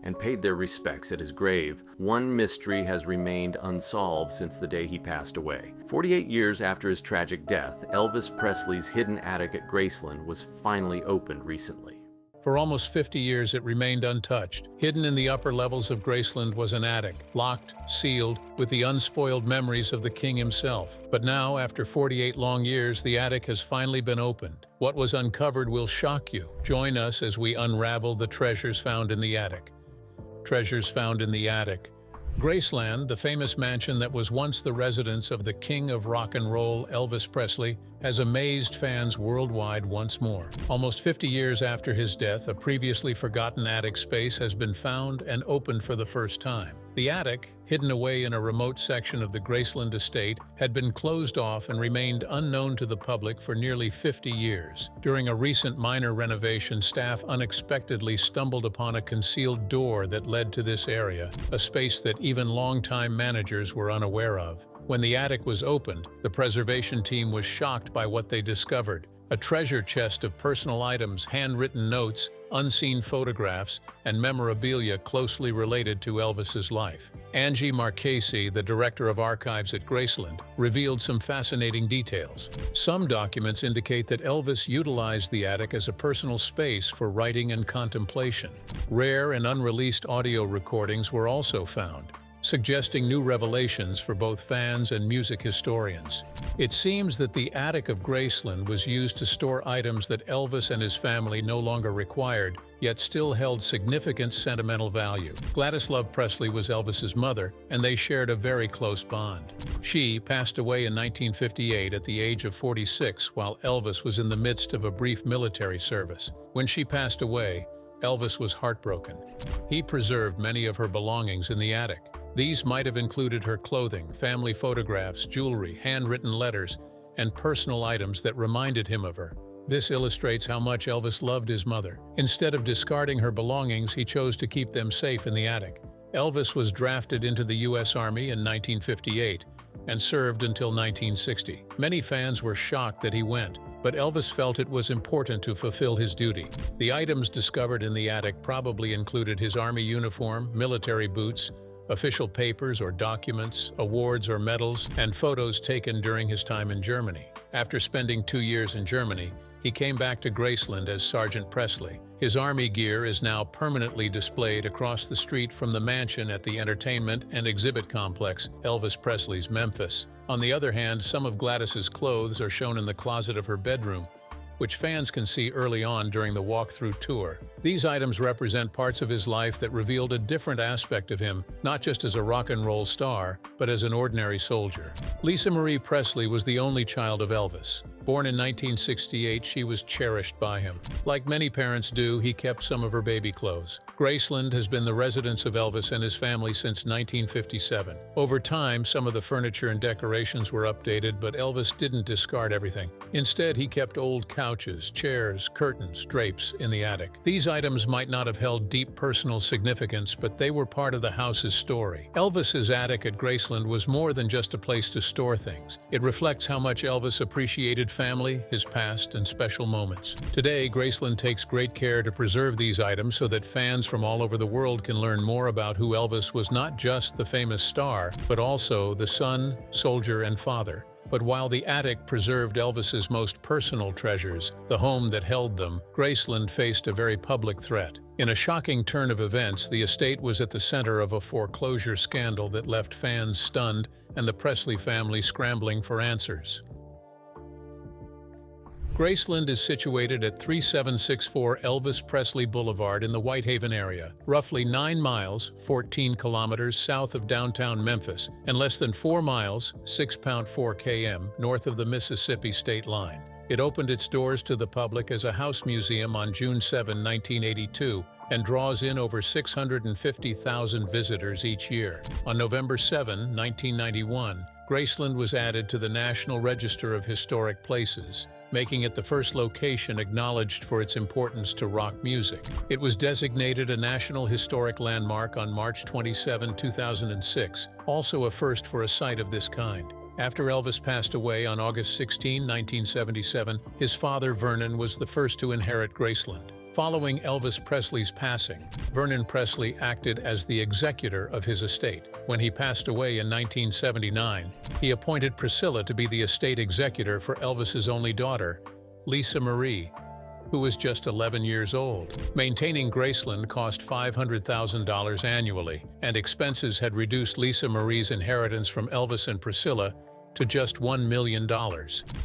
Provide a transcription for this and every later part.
and paid their respects at his grave. One mystery has remained unsolved since the day he passed away. 48 years after his tragic death, Elvis Presley's hidden attic at Graceland was finally opened recently. For almost 50 years, it remained untouched. Hidden in the upper levels of Graceland was an attic, locked, sealed, with the unspoiled memories of the king himself. But now, after 48 long years, the attic has finally been opened. What was uncovered will shock you. Join us as we unravel the treasures found in the attic. Treasures found in the attic. Graceland, the famous mansion that was once the residence of the king of rock and roll, Elvis Presley, has amazed fans worldwide once more. Almost 50 years after his death, a previously forgotten attic space has been found and opened for the first time. The attic, hidden away in a remote section of the Graceland estate, had been closed off and remained unknown to the public for nearly 50 years. During a recent minor renovation, staff unexpectedly stumbled upon a concealed door that led to this area, a space that even longtime managers were unaware of. When the attic was opened, the preservation team was shocked by what they discovered: a treasure chest of personal items, handwritten notes, unseen photographs, and memorabilia closely related to Elvis's life. Angie Marchesi, the director of archives at Graceland, revealed some fascinating details. Some documents indicate that Elvis utilized the attic as a personal space for writing and contemplation. Rare and unreleased audio recordings were also found, suggesting new revelations for both fans and music historians. It seems that the attic of Graceland was used to store items that Elvis and his family no longer required, yet still held significant sentimental value. Love Presley was Elvis's mother, and they shared a very close bond. She passed away in 1958 at the age of 46 while Elvis was in the midst of a brief military service. When she passed away, Elvis was heartbroken. He preserved many of her belongings in the attic. These might have included her clothing, family photographs, jewelry, handwritten letters, and personal items that reminded him of her. This illustrates how much Elvis loved his mother. Instead of discarding her belongings, he chose to keep them safe in the attic. Elvis was drafted into the U.S. Army in 1958 and served until 1960. Many fans were shocked that he went, but Elvis felt it was important to fulfill his duty. The items discovered in the attic probably included his Army uniform, military boots, official papers or documents, awards or medals, and photos taken during his time in Germany. After spending 2 years in Germany, he came back to Graceland as Sergeant Presley. His Army gear is now permanently displayed across the street from the mansion at the entertainment and exhibit complex, Elvis Presley's Memphis. On the other hand, some of Gladys's clothes are shown in the closet of her bedroom, which fans can see early on during the walkthrough tour. These items represent parts of his life that revealed a different aspect of him, not just as a rock and roll star, but as an ordinary soldier. Lisa Marie Presley was the only child of Elvis. Born in 1968, she was cherished by him. Like many parents do, he kept some of her baby clothes. Graceland has been the residence of Elvis and his family since 1957. Over time, some of the furniture and decorations were updated, but Elvis didn't discard everything. Instead, he kept old couches, chairs, curtains, drapes in the attic. These items might not have held deep personal significance, but they were part of the house's story. Elvis's attic at Graceland was more than just a place to store things. It reflects how much Elvis appreciated family, his past, and special moments. Today, Graceland takes great care to preserve these items so that fans from all over the world can learn more about who Elvis was, not just the famous star, but also the son, soldier, and father. But while the attic preserved Elvis's most personal treasures, the home that held them, Graceland faced a very public threat. In a shocking turn of events, the estate was at the center of a foreclosure scandal that left fans stunned and the Presley family scrambling for answers. Graceland is situated at 3764 Elvis Presley Boulevard in the Whitehaven area, roughly 9 miles, 14 kilometers south of downtown Memphis, and less than 4 miles, 6.4 km, north of the Mississippi state line. It opened its doors to the public as a house museum on June 7, 1982, and draws in over 650,000 visitors each year. On November 7, 1991, Graceland was added to the National Register of Historic Places, making it the first location acknowledged for its importance to rock music. It was designated a National Historic Landmark on March 27, 2006, also a first for a site of this kind. After Elvis passed away on August 16, 1977, his father, Vernon, was the first to inherit Graceland. Following Elvis Presley's passing, Vernon Presley acted as the executor of his estate. When he passed away in 1979, he appointed Priscilla to be the estate executor for Elvis's only daughter, Lisa Marie, who was just 11 years old. Maintaining Graceland cost $500,000 annually, and expenses had reduced Lisa Marie's inheritance from Elvis and Priscilla to just $1 million.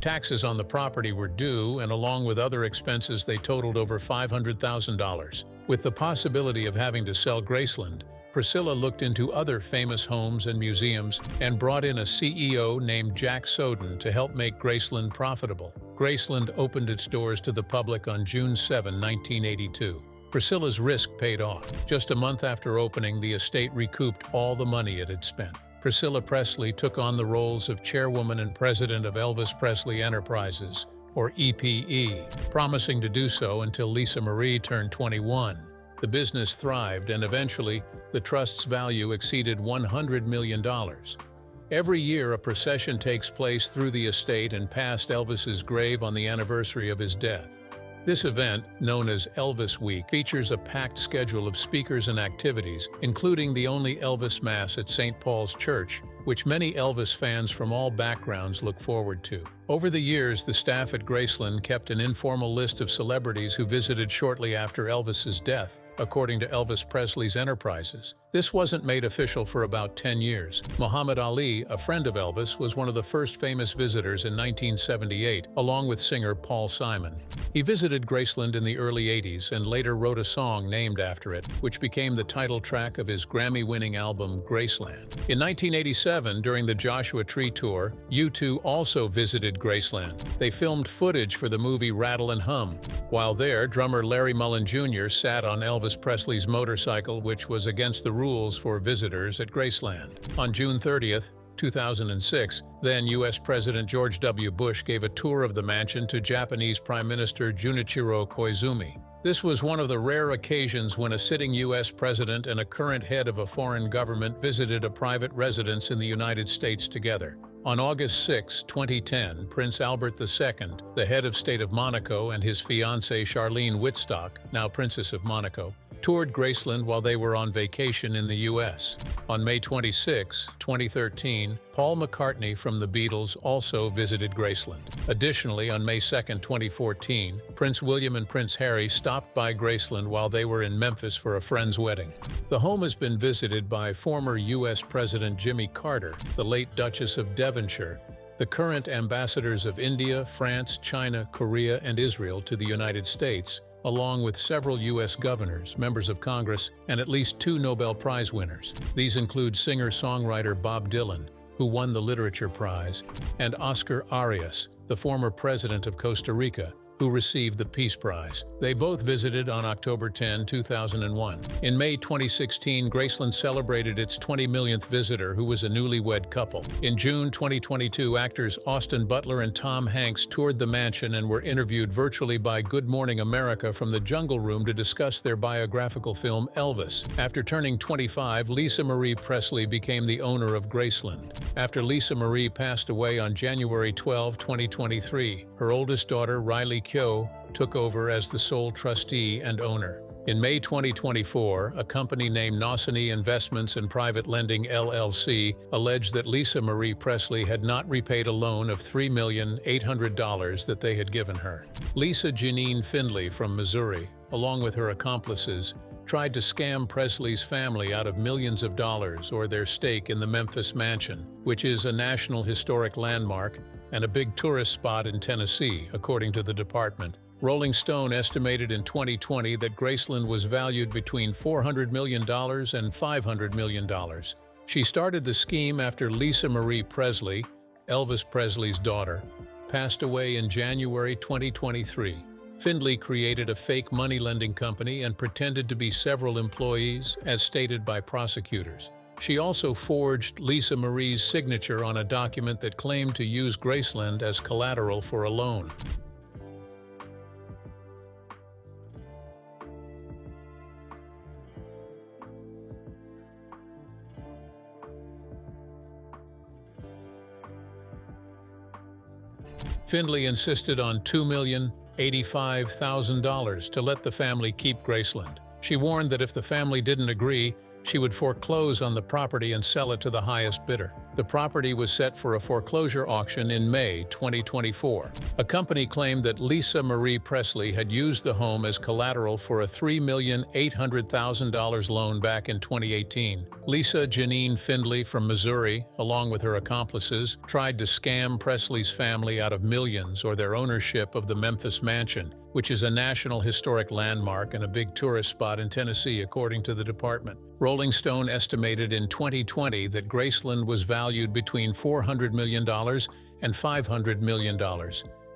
Taxes on the property were due, and along with other expenses, they totaled over $500,000. With the possibility of having to sell Graceland, Priscilla looked into other famous homes and museums and brought in a CEO named Jack Soden to help make Graceland profitable. Graceland opened its doors to the public on June 7, 1982. Priscilla's risk paid off. Just a month after opening, the estate recouped all the money it had spent. Priscilla Presley took on the roles of chairwoman and president of Elvis Presley Enterprises, or EPE, promising to do so until Lisa Marie turned 21. The business thrived, and eventually, the trust's value exceeded $100 million. Every year, a procession takes place through the estate and past Elvis's grave on the anniversary of his death. This event, known as Elvis Week, features a packed schedule of speakers and activities, including the only Elvis Mass at St. Paul's Church, which many Elvis fans from all backgrounds look forward to. Over the years, the staff at Graceland kept an informal list of celebrities who visited shortly after Elvis's death, according to Elvis Presley's Enterprises. This wasn't made official for about 10 years. Muhammad Ali, a friend of Elvis, was one of the first famous visitors in 1978, along with singer Paul Simon. He visited Graceland in the early 80s and later wrote a song named after it, which became the title track of his Grammy-winning album, Graceland. In 1987, during the Joshua Tree Tour, U2 also visited Graceland. They filmed footage for the movie Rattle and Hum. While there, drummer Larry Mullen Jr. sat on Elvis Presley's motorcycle, which was against the rules for visitors at Graceland. On June 30th, 2006, then U.S. President George W. Bush gave a tour of the mansion to Japanese Prime Minister Junichiro Koizumi. This was one of the rare occasions when a sitting U.S. president and a current head of a foreign government visited a private residence in the United States together. On August 6, 2010, Prince Albert II, the head of state of Monaco, and his fiancée Charlene Wittstock, now Princess of Monaco, toured Graceland while they were on vacation in the U.S. On May 26, 2013, Paul McCartney from the Beatles also visited Graceland. Additionally, on May 2, 2014, Prince William and Prince Harry stopped by Graceland while they were in Memphis for a friend's wedding. The home has been visited by former U.S. President Jimmy Carter, the late Duchess of Devonshire, the current ambassadors of India, France, China, Korea, and Israel to the United States, along with several U.S. governors, members of Congress, and at least 2 Nobel Prize winners. These include singer-songwriter Bob Dylan, who won the Literature Prize, and Oscar Arias, the former president of Costa Rica, who received the Peace Prize. They both visited on October 10, 2001. In May 2016, Graceland celebrated its 20 millionth visitor, who was a newlywed couple. In June 2022, actors Austin Butler and Tom Hanks toured the mansion and were interviewed virtually by Good Morning America from the Jungle Room to discuss their biographical film Elvis. After turning 25, Lisa Marie Presley became the owner of Graceland. After Lisa Marie passed away on January 12, 2023, her oldest daughter, Riley Keough, took over as the sole trustee and owner. In May 2024, a company named Nosany Investments and Private Lending LLC alleged that Lisa Marie Presley had not repaid a loan of $3,800,000 that they had given her. Lisa Janine Findley from Missouri, along with her accomplices, tried to scam Presley's family out of millions of dollars or their stake in the Memphis Mansion, which is a National Historic Landmark and a big tourist spot in Tennessee, according to the department. Rolling Stone estimated in 2020 that Graceland was valued between $400 million and $500 million. She started the scheme after Lisa Marie Presley, Elvis Presley's daughter, passed away in January 2023. Findley created a fake money-lending company and pretended to be several employees, as stated by prosecutors. She also forged Lisa Marie's signature on a document that claimed to use Graceland as collateral for a loan. Findley insisted on $2 million $85,000 to let the family keep Graceland. She warned that if the family didn't agree, she would foreclose on the property and sell it to the highest bidder. The property was set for a foreclosure auction in May 2024. A company claimed that Lisa Marie Presley had used the home as collateral for a $3,800,000 loan back in 2018. Lisa Janine Findley from Missouri, along with her accomplices, tried to scam Presley's family out of millions or their ownership of the Memphis Mansion, which is a National Historic Landmark and a big tourist spot in Tennessee, according to the department. Rolling Stone estimated in 2020 that Graceland was valued between $400 million and $500 million.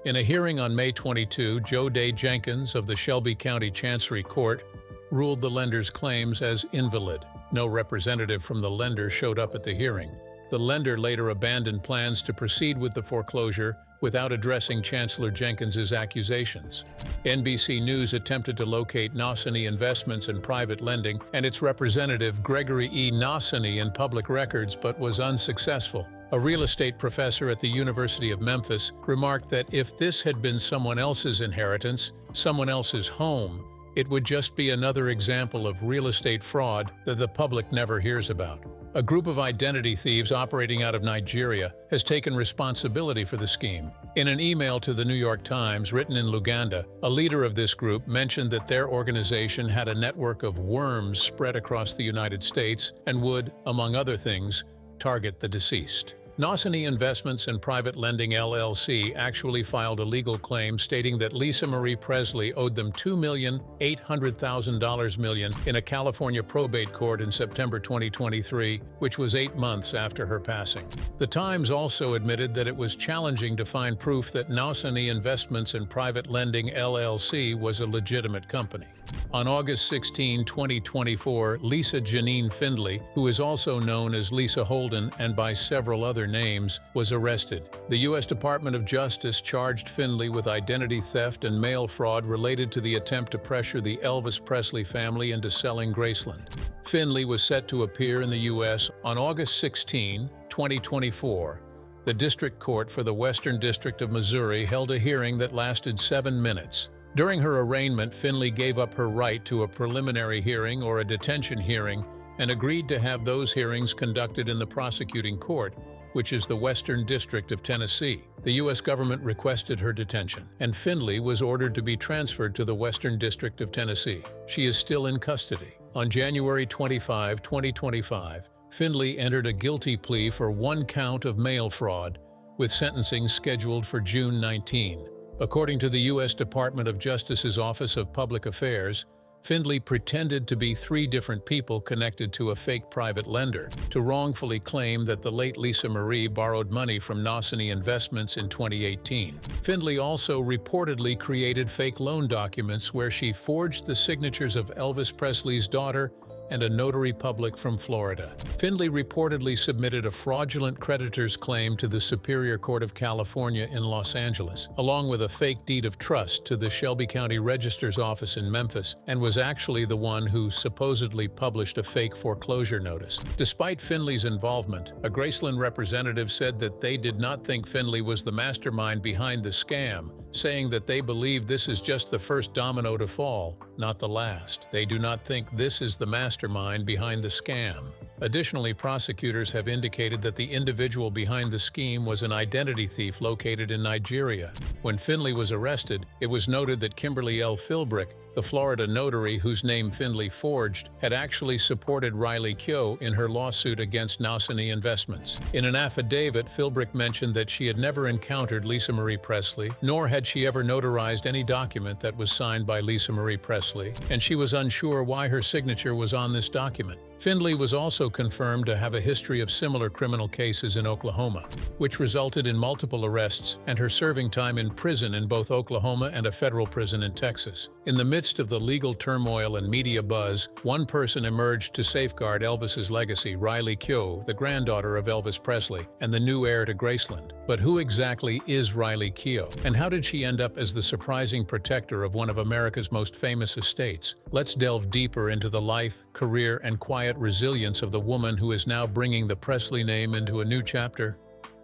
In a hearing on May 22, Joe Day Jenkins of the Shelby County Chancery Court ruled the lender's claims as invalid. No representative from the lender showed up at the hearing. The lender later abandoned plans to proceed with the foreclosure without addressing Chancellor Jenkins's accusations. NBC News attempted to locate Nosany Investments and Private Lending and its representative Gregory E. Nosany in public records, but was unsuccessful. A real estate professor at the University of Memphis remarked that if this had been someone else's inheritance, someone else's home, it would just be another example of real estate fraud that the public never hears about. A group of identity thieves operating out of Nigeria has taken responsibility for the scheme. In an email to the New York Times written in Luganda, a leader of this group mentioned that their organization had a network of worms spread across the United States and would, among other things, target the deceased. Nosany Investments and Private Lending LLC actually filed a legal claim stating that Lisa Marie Presley owed them $2,800,000 in a California probate court in September 2023, which was 8 months after her passing. The Times also admitted that it was challenging to find proof that Nosany Investments and Private Lending LLC was a legitimate company. On August 16, 2024, Lisa Janine Findley, who is also known as Lisa Holden and by several other names, was arrested. The U.S. Department of Justice charged Findley with identity theft and mail fraud related to the attempt to pressure the Elvis Presley family into selling Graceland. Findley was set to appear in the U.S. on August 16, 2024. The District Court for the Western District of Missouri held a hearing that lasted 7 minutes. During her arraignment, Findley gave up her right to a preliminary hearing or a detention hearing and agreed to have those hearings conducted in the prosecuting court, which is the Western District of Tennessee. The U.S. government requested her detention, and Findley was ordered to be transferred to the Western District of Tennessee. She is still in custody. On January 25, 2025, Findley entered a guilty plea for 1 count of mail fraud, with sentencing scheduled for June 19. According to the U.S. Department of Justice's Office of Public Affairs, Findley pretended to be 3 different people connected to a fake private lender to wrongfully claim that the late Lisa Marie borrowed money from Nosany Investments in 2018. Findley also reportedly created fake loan documents where she forged the signatures of Elvis Presley's daughter and a notary public from Florida. Findley reportedly submitted a fraudulent creditor's claim to the Superior Court of California in Los Angeles, along with a fake deed of trust to the Shelby County Register's office in Memphis, and was actually the one who supposedly published a fake foreclosure notice. Despite Findley's involvement, a Graceland representative said that they did not think Findley was the mastermind behind the scam, saying that they believe this is just the first domino to fall, not the last. They do not think this is the mastermind behind the scam. Additionally, prosecutors have indicated that the individual behind the scheme was an identity thief located in Nigeria. When Findley was arrested, it was noted that Kimberly L. Philbrick, the Florida notary whose name Findley forged, had actually supported Riley Keough in her lawsuit against Nosany Investments. In an affidavit, Philbrick mentioned that she had never encountered Lisa Marie Presley, nor had she ever notarized any document that was signed by Lisa Marie Presley, and she was unsure why her signature was on this document. Findley was also confirmed to have a history of similar criminal cases in Oklahoma, which resulted in multiple arrests and her serving time in prison in both Oklahoma and a federal prison in Texas. In the midst of the legal turmoil and media buzz, one person emerged to safeguard Elvis's legacy, Riley Keough, the granddaughter of Elvis Presley and the new heir to Graceland. But who exactly is Riley Keough, and how did she end up as the surprising protector of one of America's most famous estates? Let's delve deeper into the life, career, and quiet resilience of the woman who is now bringing the Presley name into a new chapter.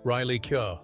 Riley Keough.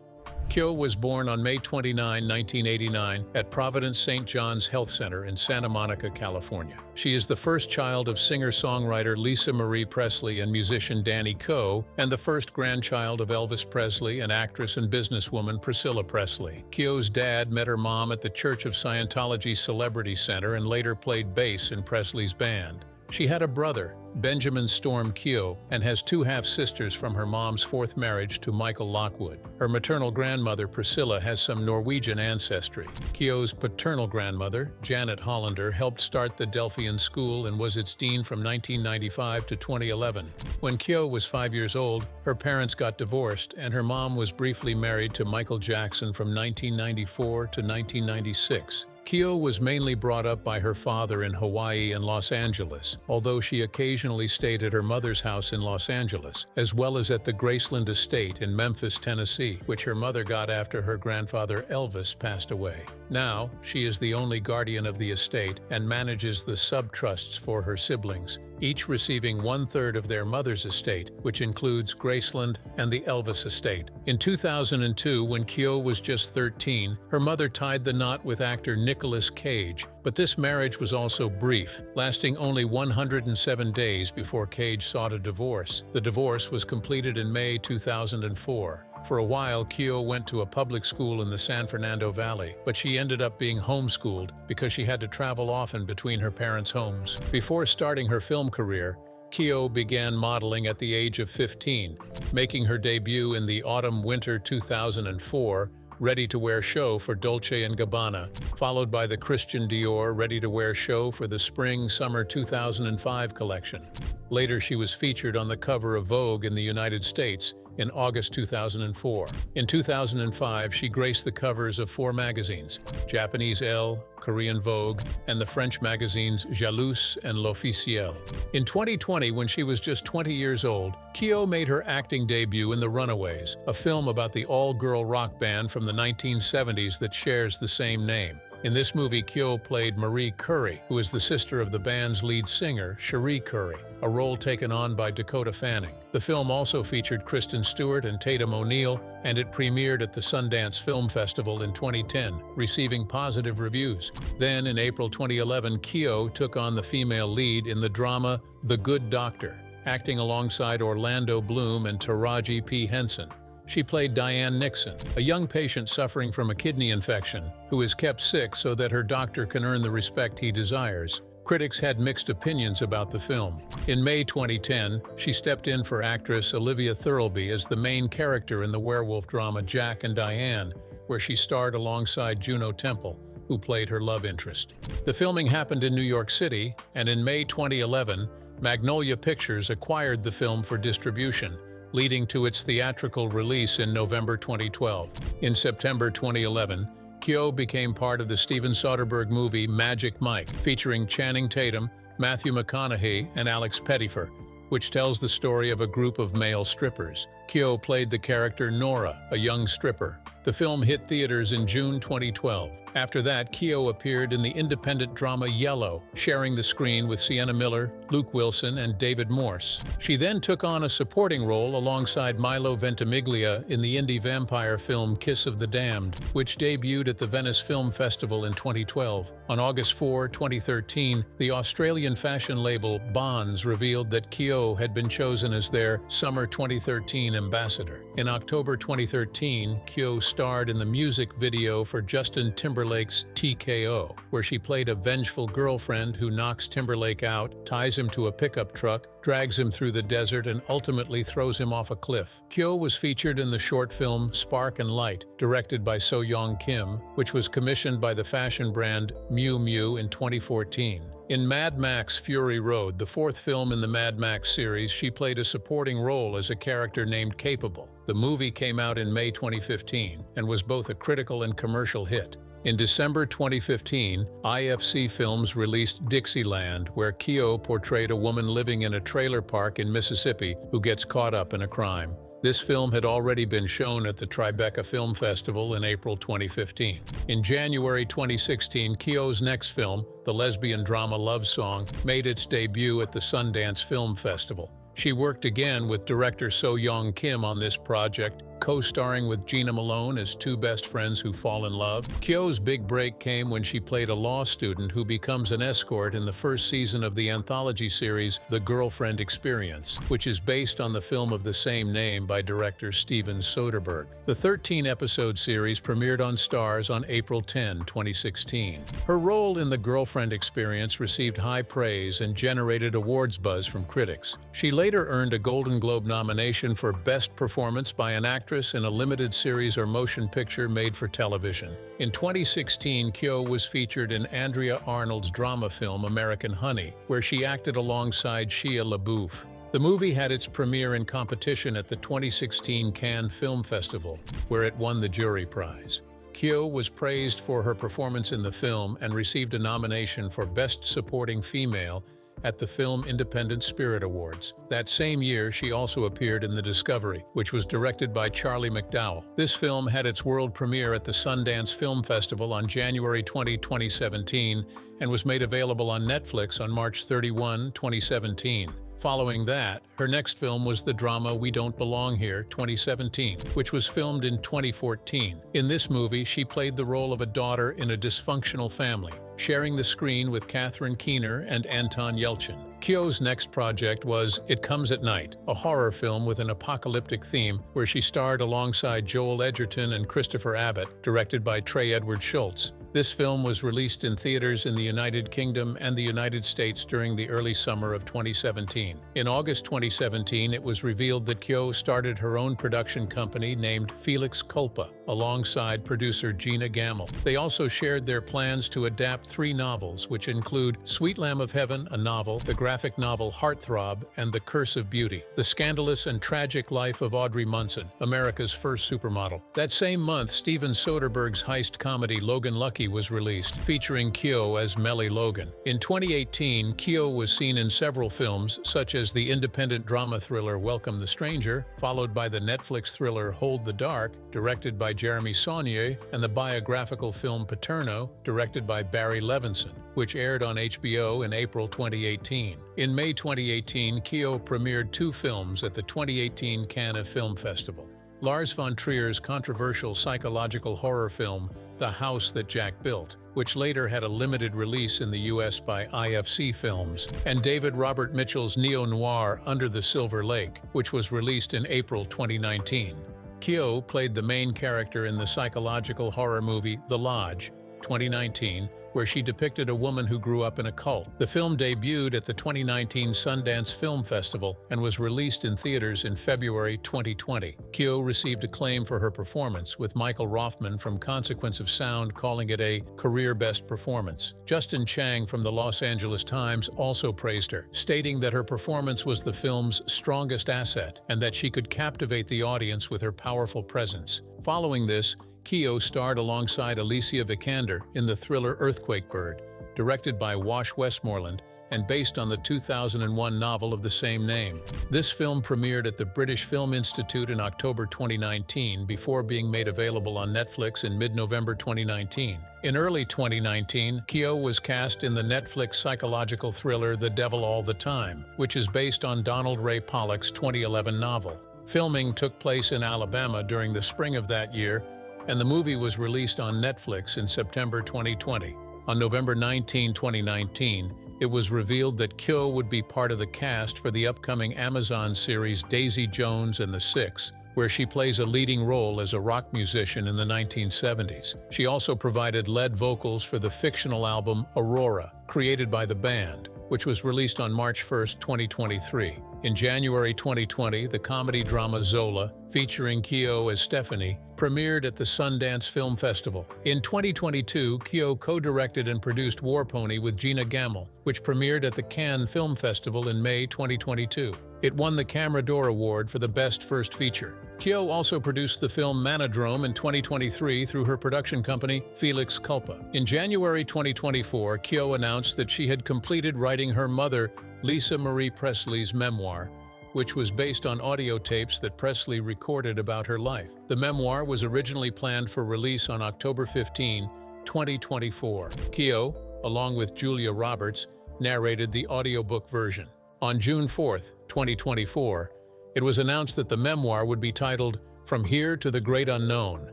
Keough was born on May 29, 1989, at Providence St. John's Health Center in Santa Monica, California. She is the first child of singer-songwriter Lisa Marie Presley and musician Danny Keough, and the first grandchild of Elvis Presley and actress and businesswoman Priscilla Presley. Keough's dad met her mom at the Church of Scientology Celebrity Center and later played bass in Presley's band. She had a brother, Benjamin Storm Keough, and has two half-sisters from her mom's fourth marriage to Michael Lockwood. Her maternal grandmother, Priscilla, has some Norwegian ancestry. Keough's paternal grandmother, Janet Hollander, helped start the Delphian School and was its dean from 1995 to 2011. When Keough was 5 years old, her parents got divorced, and her mom was briefly married to Michael Jackson from 1994 to 1996. Keough was mainly brought up by her father in Hawaii and Los Angeles, although she occasionally stayed at her mother's house in Los Angeles, as well as at the Graceland estate in Memphis, Tennessee, which her mother got after her grandfather Elvis passed away. Now, she is the only guardian of the estate and manages the sub-trusts for her siblings, each receiving 1/3 of their mother's estate, which includes Graceland and the Elvis estate. In 2002, when Keough was just 13, her mother tied the knot with actor Nicolas Cage, but this marriage was also brief, lasting only 107 days before Cage sought a divorce. The divorce was completed in May 2004. For a while, Keough went to a public school in the San Fernando Valley, but she ended up being homeschooled because she had to travel often between her parents' homes. Before starting her film career, Keough began modeling at the age of 15, making her debut in the autumn-winter 2004 ready-to-wear show for Dolce & Gabbana, followed by the Christian Dior ready-to-wear show for the spring-summer 2005 collection. Later, she was featured on the cover of Vogue in the United States in August 2004. In 2005, she graced the covers of 4 magazines: Japanese Elle, Korean Vogue, and the French magazines Jalouse and L'Officiel. In 2020, when she was just 20 years old, Keough made her acting debut in The Runaways, a film about the all-girl rock band from the 1970s that shares the same name. In this movie, Keough played Marie Curry, who is the sister of the band's lead singer, Cherie Curry, a role taken on by Dakota Fanning. The film also featured Kristen Stewart and Tatum O'Neal, and it premiered at the Sundance Film Festival in 2010, receiving positive reviews. Then, in April 2011, Keough took on the female lead in the drama The Good Doctor, acting alongside Orlando Bloom and Taraji P. Henson. She played Diane Nixon, a young patient suffering from a kidney infection who is kept sick so that her doctor can earn the respect he desires. Critics had mixed opinions about the film. In May 2010, she stepped in for actress Olivia Thirlby as the main character in the werewolf drama Jack and Diane, where she starred alongside Juno Temple, who played her love interest. The filming happened in New York City, and in May 2011, Magnolia Pictures acquired the film for distribution, leading to its theatrical release in November 2012. In September 2011, Keough became part of the Steven Soderbergh movie Magic Mike, featuring Channing Tatum, Matthew McConaughey, and Alex Pettyfer, which tells the story of a group of male strippers. Keough played the character Nora, a young stripper. The film hit theaters in June 2012. After that, Keough appeared in the independent drama Yellow, sharing the screen with Sienna Miller, Luke Wilson, and David Morse. She then took on a supporting role alongside Milo Ventimiglia in the indie vampire film Kiss of the Damned, which debuted at the Venice Film Festival in 2012. On August 4, 2013, the Australian fashion label Bonds revealed that Keough had been chosen as their Summer 2013 ambassador. In October 2013, Keough starred in the music video for Justin Timberlake's TKO, where she played a vengeful girlfriend who knocks Timberlake out, ties him to a pickup truck, drags him through the desert, and ultimately throws him off a cliff. Keough was featured in the short film Spark and Light, directed by So-Young Kim, which was commissioned by the fashion brand Miu Miu in 2014. In Mad Max Fury Road, the 4th film in the Mad Max series, she played a supporting role as a character named Capable. The movie came out in May 2015 and was both a critical and commercial hit. In December 2015, IFC Films released Dixieland, where Keough portrayed a woman living in a trailer park in Mississippi who gets caught up in a crime. This film had already been shown at the Tribeca Film Festival in April 2015. In January 2016, Keough's next film, the lesbian drama Love Song, made its debut at the Sundance Film Festival. She worked again with director So-Young Kim on this project, co-starring with Gina Malone as two best friends who fall in love. Keough's big break came when she played a law student who becomes an escort in the first season of the anthology series The Girlfriend Experience, which is based on the film of the same name by director Steven Soderbergh. The 13-episode series premiered on Starz on April 10, 2016. Her role in The Girlfriend Experience received high praise and generated awards buzz from critics. She later earned a Golden Globe nomination for Best Performance by an Actress in a Limited Series or Motion Picture Made for Television. In 2016, Keough was featured in Andrea Arnold's drama film American Honey, where she acted alongside Shia LaBeouf. The movie had its premiere in competition at the 2016 Cannes Film Festival, where it won the jury prize. Keough was praised for her performance in the film and received a nomination for Best Supporting Female at the Film Independent Spirit Awards. That same year, she also appeared in The Discovery, which was directed by Charlie McDowell. This film had its world premiere at the Sundance Film Festival on January 20, 2017, and was made available on Netflix on March 31, 2017. Following that, her next film was the drama We Don't Belong Here, 2017, which was filmed in 2014. In this movie, she played the role of a daughter in a dysfunctional family, sharing the screen with Catherine Keener and Anton Yelchin. Keough's next project was It Comes at Night, a horror film with an apocalyptic theme where she starred alongside Joel Edgerton and Christopher Abbott, directed by Trey Edward Schultz. This film was released in theaters in the United Kingdom and the United States during the early summer of 2017. In August 2017, it was revealed that Keough started her own production company named Felix Culpa, alongside producer Gina Gamble. They also shared their plans to adapt 3 novels, which include Sweet Lamb of Heaven, a novel, the graphic novel Heartthrob, and The Curse of Beauty, the scandalous and tragic life of Audrey Munson, America's first supermodel. That same month, Steven Soderbergh's heist comedy Logan Lucky was released, featuring Keough as Melly Logan. In 2018, Keough was seen in several films, such as the independent drama thriller Welcome the Stranger, followed by the Netflix thriller Hold the Dark, directed by Jeremy Saulnier, and the biographical film Paterno, directed by Barry Levinson, which aired on HBO in April 2018. In May 2018, Keough premiered 2 films at the 2018 Cannes Film Festival. Lars von Trier's controversial psychological horror film, The House That Jack Built, which later had a limited release in the US by IFC Films, and David Robert Mitchell's neo-noir Under the Silver Lake, which was released in April 2019. Keough played the main character in the psychological horror movie The Lodge, 2019, where she depicted a woman who grew up in a cult. The film debuted at the 2019 Sundance Film Festival and was released in theaters in February 2020. Keough received acclaim for her performance, with Michael Rothman from Consequence of Sound calling it a career best performance. Justin Chang from the Los Angeles Times also praised her, stating that her performance was the film's strongest asset and that she could captivate the audience with her powerful presence. Following this, Keough starred alongside Alicia Vikander in the thriller Earthquake Bird, directed by Wash Westmoreland and based on the 2001 novel of the same name. This film premiered at the British Film Institute in October 2019 before being made available on Netflix in mid-November 2019. In early 2019, Keough was cast in the Netflix psychological thriller The Devil All the Time, which is based on Donald Ray Pollock's 2011 novel. Filming took place in Alabama during the spring of that year, and the movie was released on Netflix in September 2020. On November 19, 2019, it was revealed that Keough would be part of the cast for the upcoming Amazon series Daisy Jones and the Six, where she plays a leading role as a rock musician in the 1970s. She also provided lead vocals for the fictional album Aurora, created by the band, which was released on March 1, 2023. In January 2020, the comedy drama Zola, featuring Keough as Stephanie, premiered at the Sundance Film Festival. In 2022, Keough co-directed and produced War Pony with Gina Gamble, which premiered at the Cannes Film Festival in May 2022. It won the Camera d'Or Award for the Best First Feature. Keough also produced the film Manodrome in 2023 through her production company, Felix Culpa. In January 2024, Keough announced that she had completed writing her mother, Lisa Marie Presley's memoir, which was based on audio tapes that Presley recorded about her life. The memoir was originally planned for release on October 15, 2024. Keough, along with Julia Roberts, narrated the audiobook version. On June 4, 2024, it was announced that the memoir would be titled From Here to the Great Unknown,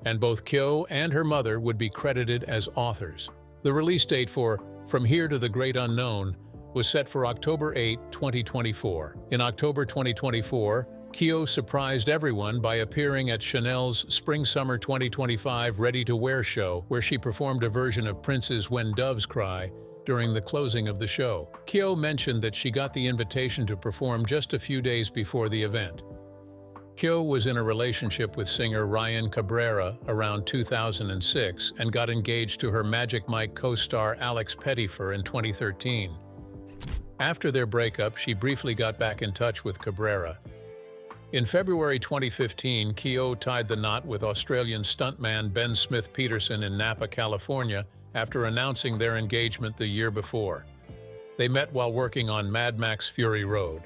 and both Keough and her mother would be credited as authors. The release date for From Here to the Great Unknown was set for October 8, 2024. In October 2024, Keough surprised everyone by appearing at Chanel's Spring-Summer 2025 Ready-to-Wear show, where she performed a version of Prince's When Doves Cry during the closing of the show. Keough mentioned that she got the invitation to perform just a few days before the event. Keough was in a relationship with singer Ryan Cabrera around 2006 and got engaged to her Magic Mike co-star Alex Pettyfer in 2013. After their breakup, she briefly got back in touch with Cabrera. In February 2015, Keough tied the knot with Australian stuntman Ben Smith Peterson in Napa, California, after announcing their engagement the year before. They met while working on Mad Max Fury Road.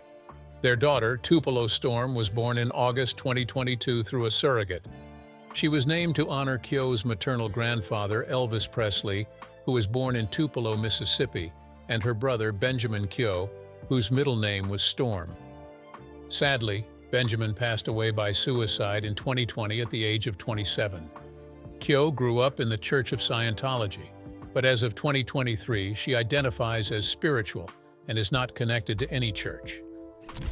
Their daughter, Tupelo Storm, was born in August 2022 through a surrogate. She was named to honor Keough's maternal grandfather, Elvis Presley, who was born in Tupelo, Mississippi, and her brother, Benjamin Keough, whose middle name was Storm. Sadly, Benjamin passed away by suicide in 2020 at the age of 27. Keough grew up in the Church of Scientology, but as of 2023, she identifies as spiritual and is not connected to any church.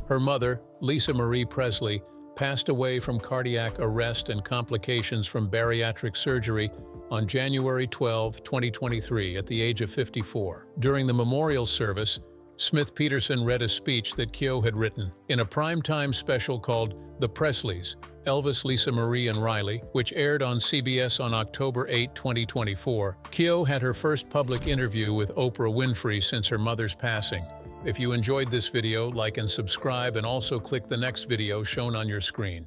Her mother, Lisa Marie Presley, passed away from cardiac arrest and complications from bariatric surgery on January 12, 2023, at the age of 54. During the memorial service, Smith Peterson read a speech that Keough had written in a primetime special called The Presleys, Elvis, Lisa Marie, and Riley, which aired on CBS on October 8, 2024. Keough had her first public interview with Oprah Winfrey since her mother's passing. If you enjoyed this video, like and subscribe, and also click the next video shown on your screen.